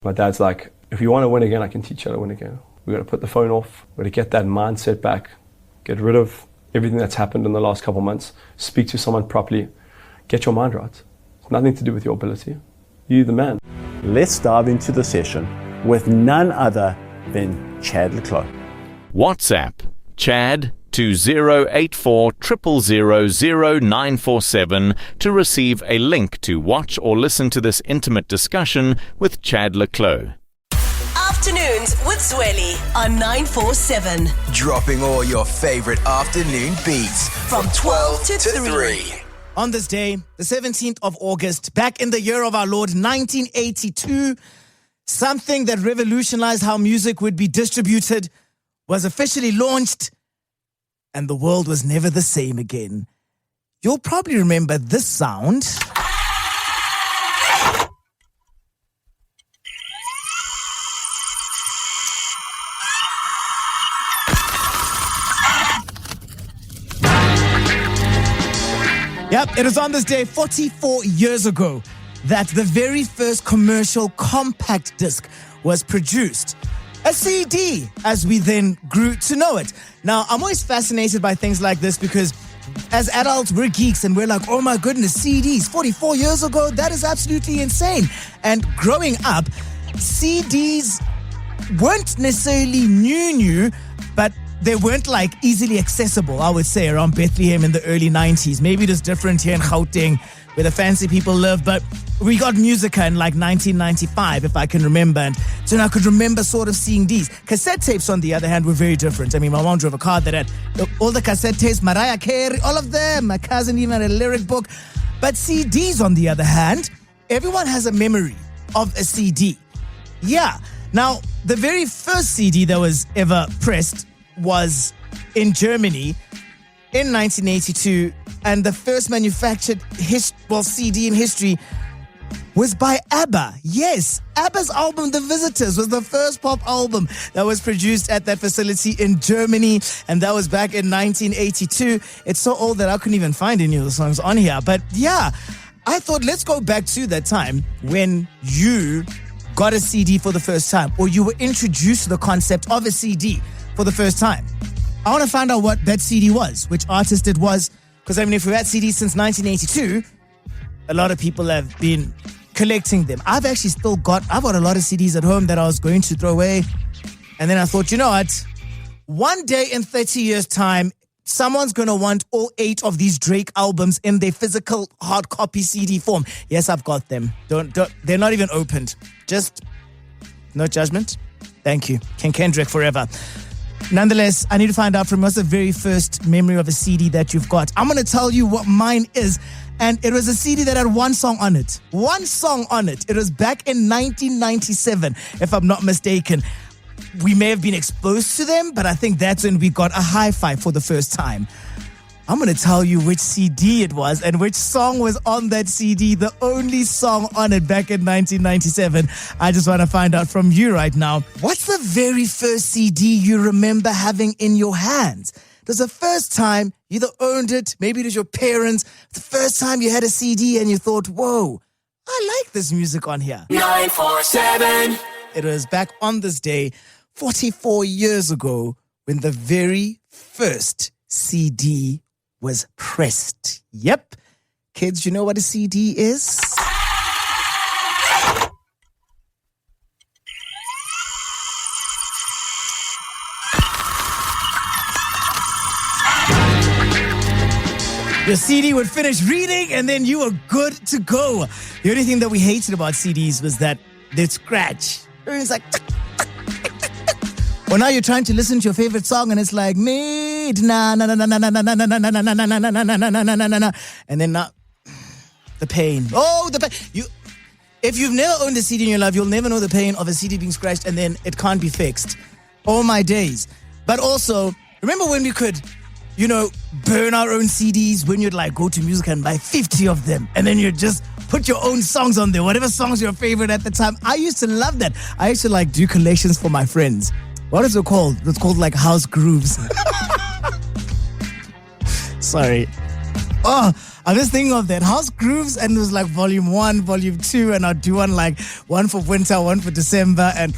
My dad's like, if you want to win again, I can teach you how to win again. We've got to put the phone off. We've got to get that mindset back. Get rid of everything that's happened in the last couple of months. Speak to someone properly. Get your mind right. It's nothing to do with your ability. You're the man. Let's dive into the session with none other than Chad le Clos. WhatsApp Chad 2084 000 947 to receive a link to watch or listen to this intimate discussion with Chad le Clos. Afternoons with Zweli on 947. Dropping all your favorite afternoon beats from 12 to 3. On this day, the 17th of August, back in the year of our Lord, 1982, something that revolutionized how music would be distributed was officially launched, and the world was never the same again. You'll probably remember this sound. Yep, it was on this day 44 years ago that the very first commercial compact disc was produced. A CD, as we then grew to know it. Now, I'm always fascinated by things like this because as adults, we're geeks and we're like, oh my goodness, CDs, 44 years ago, that is absolutely insane. And growing up, CDs weren't necessarily new, but they weren't like easily accessible, I would say, around Bethlehem in the early 90s. Maybe it was different here in Gauteng, where the fancy people live, but we got Musica in like 1995, if I can remember. And so I could remember sort of seeing these. Cassette tapes, on the other hand, were very different. I mean, my mom drove a car that had all the cassette tapes, Mariah Carey, all of them. My cousin even had a lyric book. But CDs, on the other hand, everyone has a memory of a CD. Yeah. Now, the very first CD that was ever pressed was in Germany in 1982, and the first manufactured CD in history was by ABBA. Yes, ABBA's album The Visitors was the first pop album that was produced at that facility in Germany, and that was back in 1982. It's so old that I couldn't even find any of the songs on here. But yeah, I thought let's go back to that time when you got a CD for the first time, or you were introduced to the concept of a CD for the first time. I want to find out what that CD was, which artist it was, because I mean, if we've had CDs since 1982, a lot of people have been collecting them. I've got a lot of CDs at home that I was going to throw away, and then I thought, you know what? One day in 30 years' time, someone's going to want all 8 of these Drake albums in their physical hard copy CD form. Yes, I've got them. Don't they're not even opened. Just no judgment. Thank you. Ken Kendrick forever. Nonetheless, I need to find out from what's the very first memory of a CD that you've got. I'm going to tell you what mine is. And it was a CD that had one song on it. One song on it. It was back in 1997, if I'm not mistaken. We may have been exposed to them, but I think that's when we got a hi-fi for the first time. I'm going to tell you which CD it was and which song was on that CD, the only song on it back in 1997. I just want to find out from you right now. What's the very first CD you remember having in your hands? It was the first time you either owned it, maybe it was your parents, the first time you had a CD and you thought, whoa, I like this music on here. 947. It was back on this day, 44 years ago, when the very first CD was pressed. Yep. Kids, you know what a CD is? Your CD would finish reading and then you were good to go. The only thing that we hated about CDs was that they'd scratch. It was like... Well, now you're trying to listen to your favorite song and it's like na na na na na na na na na na na na na na na na na na, and then the pain. Oh, the pain. If you've never owned a CD in your life, you'll never know the pain of a CD being scratched and then it can't be fixed. Oh my days. But also, remember when we could, burn our own CDs, when you'd like go to music and buy 50 of them and then you'd just put your own songs on there, whatever song's your favorite at the time. I used to love that. I used to do collections for my friends. What is it called? It's called house grooves. Sorry. Oh, I'm just thinking of that. House Grooves, and it was like volume 1, volume 2, and I'd do one for winter, one for December, and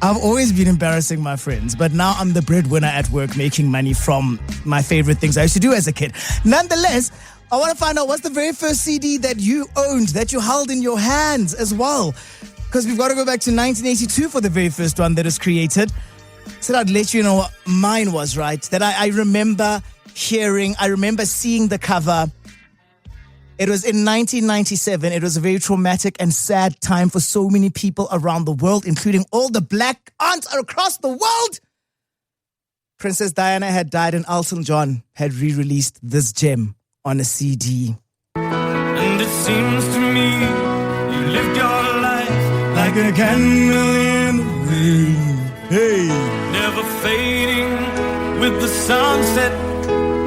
I've always been embarrassing my friends, but now I'm the breadwinner at work making money from my favorite things I used to do as a kid. Nonetheless, I want to find out what's the very first CD that you owned, that you held in your hands as well. Because we've got to go back to 1982 for the very first one that was created. So I'd let you know what mine was, right? That I remember hearing, I remember seeing the cover. It was in 1997. It was a very traumatic and sad time for so many people around the world, including all the black aunts across the world. Princess Diana had died and Elton John had re-released this gem on a CD. And it seems to me you lived your life like a candle in the wind. Hey. Never fading with the sunset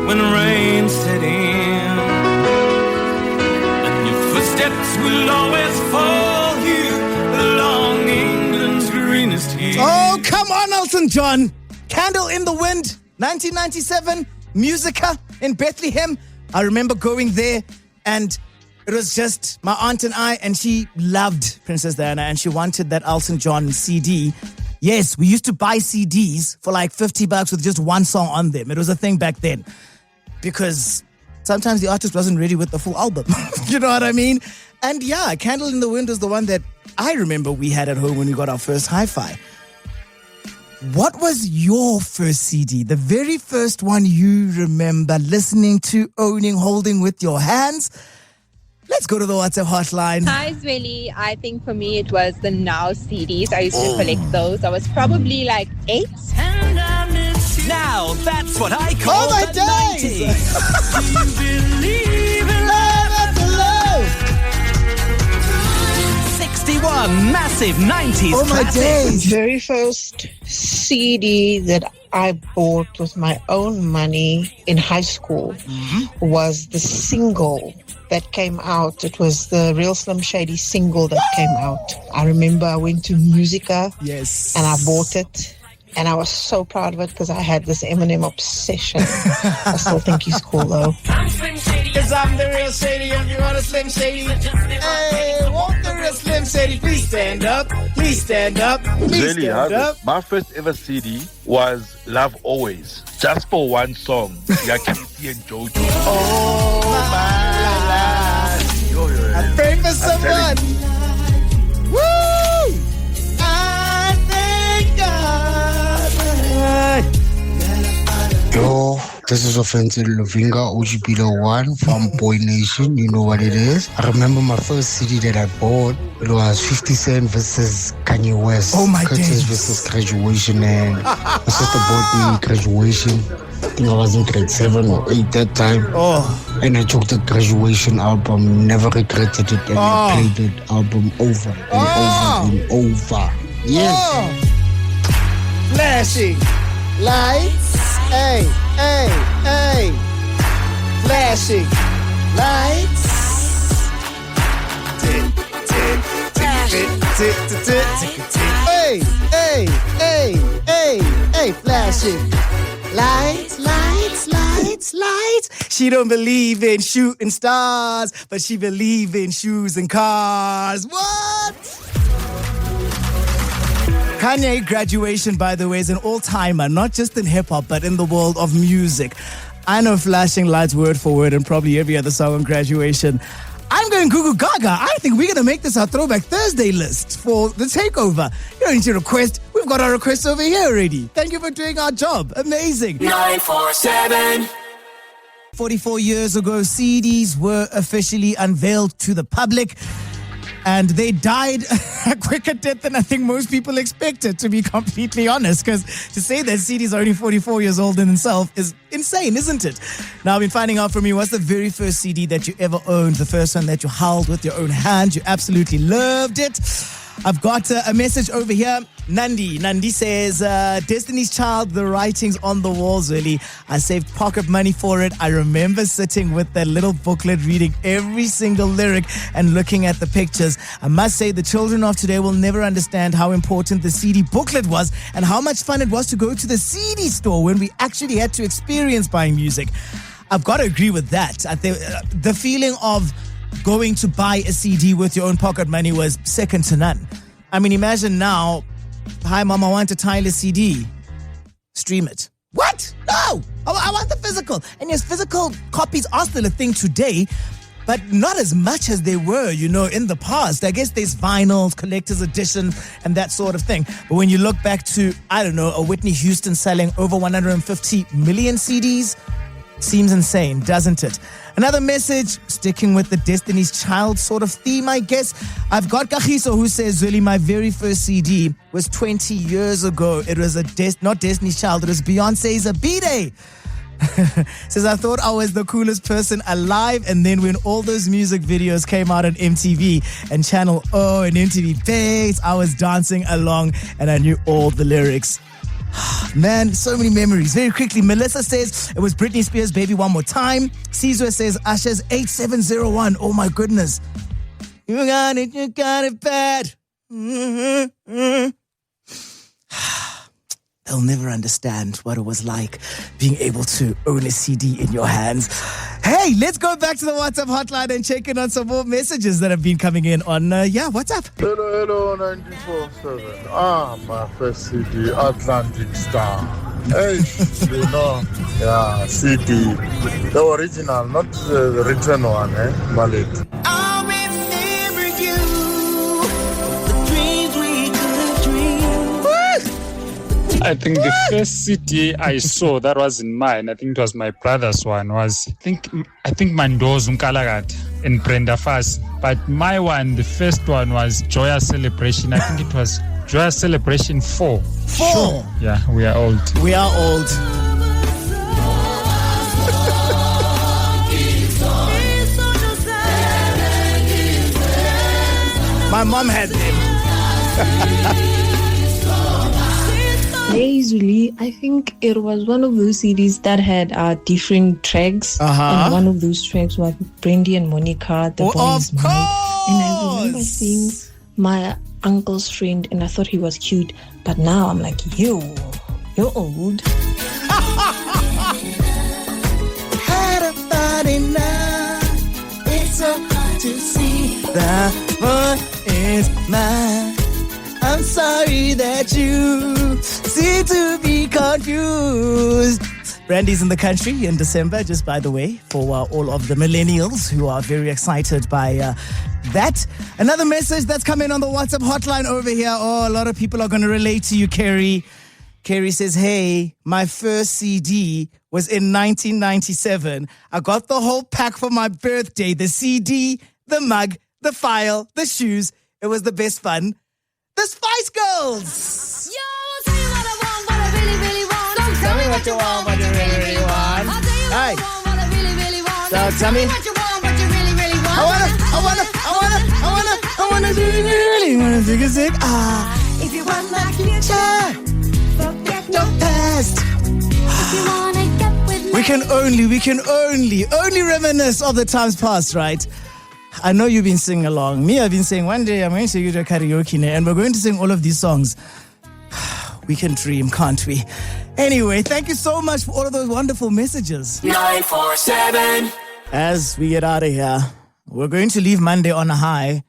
when rain set in. Steps will always fall here along England's greenest hills. Oh, come on, Elton John. Candle in the Wind, 1997, Musica in Bethlehem. I remember going there, and it was just my aunt and I, and she loved Princess Diana, and she wanted that Elton John CD. Yes, we used to buy CDs for like $50 with just one song on them. It was a thing back then, because sometimes the artist wasn't ready with the full album. You know what I mean? And yeah, Candle in the Wind was the one that I remember we had at home when we got our first hi-fi. What was your first CD? The very first one you remember listening to, owning, holding with your hands? Let's go to the WhatsApp hotline. Hi, Zweli. I think for me it was the Now CDs. I used to collect those. I was probably like 8. Now that's what I call my the days. 90s. Do you believe in Love after love. 61 massive 90s Oh my classics. days. Very first CD that I bought with my own money in high school was the single that came out. It was the Real Slim Shady single that came out. I remember I went to Musica Yes. and I bought it. And I was so proud of it because I had this Eminem obsession. I still think he's cool though. Cause I'm the real Shady, if you want a Slim Shady. Hey, want the real Slim Shady? Please stand up. Please stand up. Please Zweli, stand up. my first ever CD was Love Always. Just for one song. Yeah, Casey and Jojo. Oh my life. I pray for someone. Woo! I thank God. Yo, this is Offensive Lovinga, OGB 1 from Boy Nation. You know what it is. I remember my first CD that I bought. It was 50 Cent versus Kanye West. Oh my Curtis days. versus Graduation, and my sister bought me Graduation. I think I was in grade 7 or 8 that time. Oh. And I took the Graduation album, never regretted it, and I played the album over and over and over. Yes. Oh. Flashing lights. Hey, hey, hey. Flashing lights. Tick, tick, tick, tick, tick, tick, tick, tick. Hey, hey, hey, hey, hey. Flashing lights, lights, lights, lights. She don't believe in shooting stars, but she believe in shoes and cars. What? Kanye Graduation, by the way, is an all-timer, not just in hip-hop, but in the world of music. I know Flashing Lights word for word and probably every other song on Graduation. I'm going Goo Gaga. I think we're going to make this our Throwback Thursday list for the takeover. You don't need to request. We've got our requests over here already. Thank you for doing our job. Amazing. 947. 44 years ago, CDs were officially unveiled to the public. And they died a quicker death than I think most people expected, to be completely honest. Because to say that CDs are only 44 years old in itself is insane, isn't it? Now, I've been finding out from you, what's the very first CD that you ever owned? The first one that you held with your own hand. You absolutely loved it. I've got a message over here. Nandi says, Destiny's Child, The Writings on the Walls, really. I saved pocket money for it. I remember sitting with that little booklet, reading every single lyric and looking at the pictures. I must say, the children of today will never understand how important the CD booklet was and how much fun it was to go to the CD store when we actually had to experience buying music. I've got to agree with that. I think the feeling of going to buy a CD with your own pocket money was second to none. I mean, imagine now, hi, Mom, I want a Tyler CD. Stream it. What? No! I want the physical. And yes, physical copies are still a thing today, but not as much as they were, in the past. I guess there's vinyls, collector's edition, and that sort of thing. But when you look back to, a Whitney Houston selling over 150 million CDs, seems insane, doesn't it? Another message, sticking with the Destiny's Child sort of theme, I guess. I've got Kagiso who says, Zweli, my very first CD was 20 years ago. It was not Destiny's Child, it was Beyonce's ABBA. Says, I thought I was the coolest person alive, and then when all those music videos came out on MTV and Channel O and MTV Base, I was dancing along and I knew all the lyrics. Man, so many memories. Very quickly, Melissa says it was Britney Spears' Baby One More Time. Caesar says Usher's 8701. Oh my goodness. You got it bad. They'll never understand what it was like being able to own a CD in your hands. Hey, let's go back to the WhatsApp hotline and check in on some more messages that have been coming in on, what's up? Hello, 94.7. My first CD, Atlantic Star. Hey, CD. The original, not the written one, Mallet. I think the first CD I saw that wasn't mine, I think it was my brother's one, was I think Mandoz Unkalagat in Brenda Fass. But my one, the first one was Joyous Celebration. I think it was Joyous Celebration 4. 4? Sure. Yeah, we are old. We are old. My mom had them. Hey Zweli, I think it was one of those CDs that had different tracks. And one of those tracks was Brandy and Monica, The Boy Is Mine. And I remember seeing my uncle's friend and I thought he was cute. But now I'm like, you're old. Had a body now. It's so hard to see. The boy is mine. I'm sorry that you seem to be confused. Brandy's in the country in December, just by the way, for all of the millennials who are very excited by that. Another message that's come in on the WhatsApp hotline over here. Oh, a lot of people are going to relate to you, Carrie. Carrie says, hey, my first CD was in 1997. I got the whole pack for my birthday. The CD, the mug, the file, the shoes. It was the best fun. The Spice Girls! Yo, tell me what I want, what I really, really want. So tell me what you want, what you really, really want. I'll tell you what I want, what I really, really want. So tell me what you want, what you really, really want. I wanna take a sip. If you want my future, forget your past. If you wanna get with me. We can only reminisce of the times past, right? I know you've been singing along. Me, I've been saying one day I'm going to do a karaoke and we're going to sing all of these songs. We can dream, can't we? Anyway, thank you so much for all of those wonderful messages. 947. As we get out of here, we're going to leave Monday on a high.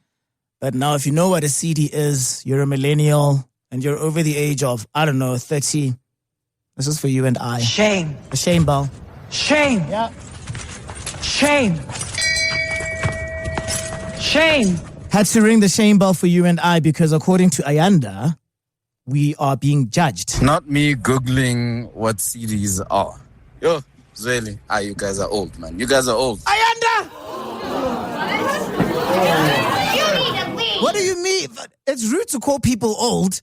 But now if you know what a CD is, you're a millennial and you're over the age of, 30. This is for you and I. Shame. A shame bell. Shame. Yeah. Shame. Shame. Had to ring the shame bell for you and I because according to Ayanda, we are being judged. Not me Googling what CDs are. Yo, Zweli. You guys are old, man. You guys are old. Ayanda! What do you mean? It's rude to call people old.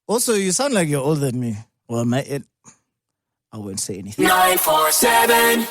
Also, you sound like you're older than me. Well, I won't say anything. 947.